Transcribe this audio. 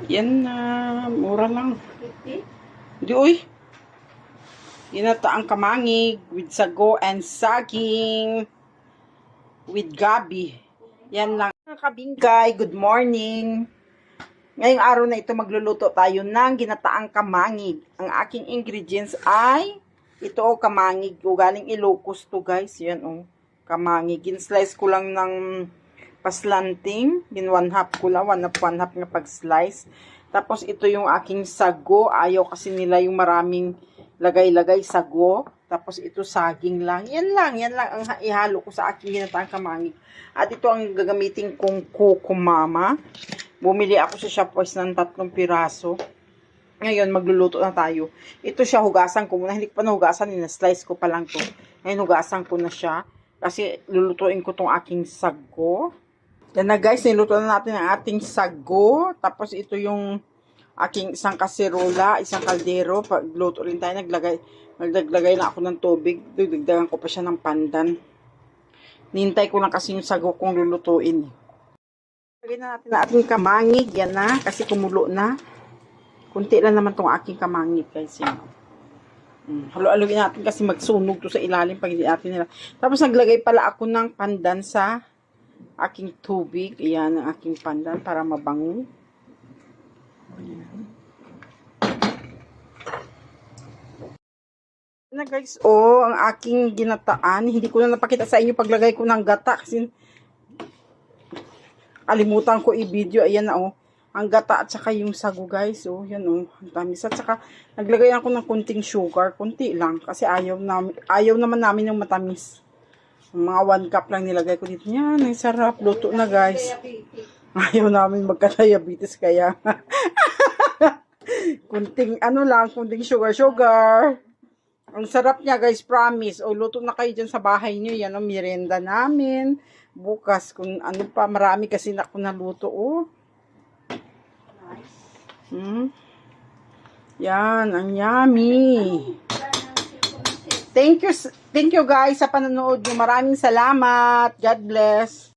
Yan na, mura lang. Di uy. Ginataang kamangig with sago and saging with gabi. Yan lang. Mga kabingkay, good morning. Ngayong araw na ito magluluto tayo ng ginataang kamangig. Ang aking ingredients ay ito kamangig. Galing Ilocos to guys. Yan kamangig. Gin-slice ko lang ng paslanting. One half ko lang. One half nga pag-slice. Tapos ito yung aking sago. Ayaw kasi nila yung maraming lagay-lagay sago. Tapos ito saging lang. Yan lang ang ihalo ko sa aking ginataang kamangig. At ito ang gagamitin kong kukumama. Bumili ako sa Shopwise ng 3 piraso. Ngayon, magluluto na tayo. Ito siya, hugasan ko muna. Hindi ko pa nahugasan, slice ko pa lang to. Ngayon, hugasan ko na siya. Kasi lulutuin ko tong aking sago. Yan na guys, niluto na natin ang ating sago. Tapos ito yung aking isang kaserola, isang kaldero. Pagluto rin tayo, naglagay na ako ng tubig. Dagdagan ko pa siya ng pandan. Nintay ko lang kasi yung sago kong lulutuin. Lagyan na natin ang ating kamangig. Yan na, kasi kumulo na. Kunti lang naman itong aking kamangig guys. Halo-haluin natin kasi magsunog to sa ilalim pag hindi natin nila. Tapos naglagay pala ako ng pandan sa aking tubig. Ayan ang aking pandan para mabango. Ayan. Na guys, ang aking ginataan. Hindi ko na napakita sa inyo paglagay ko ng gata kasi kalimutan ko i-video. Ayan na ang gata at saka yung sago guys. Yan ang tamis. At saka naglagay ako ng kunting sugar. Kunti lang kasi ayaw naman namin yung matamis. Mga 1 cup lang nilagay ko dito. Yan, ang sarap. Luto na guys. Ayaw namin magka-diabetes kaya. kunting kunting sugar. Ang sarap niya guys, promise. Luto na kayo dyan sa bahay niyo. Yan ang merienda namin. Bukas, kung ano pa, marami kasi na ako naluto, Yan, ang yummy. Thank you guys sa panonood nyo. Maraming salamat. God bless.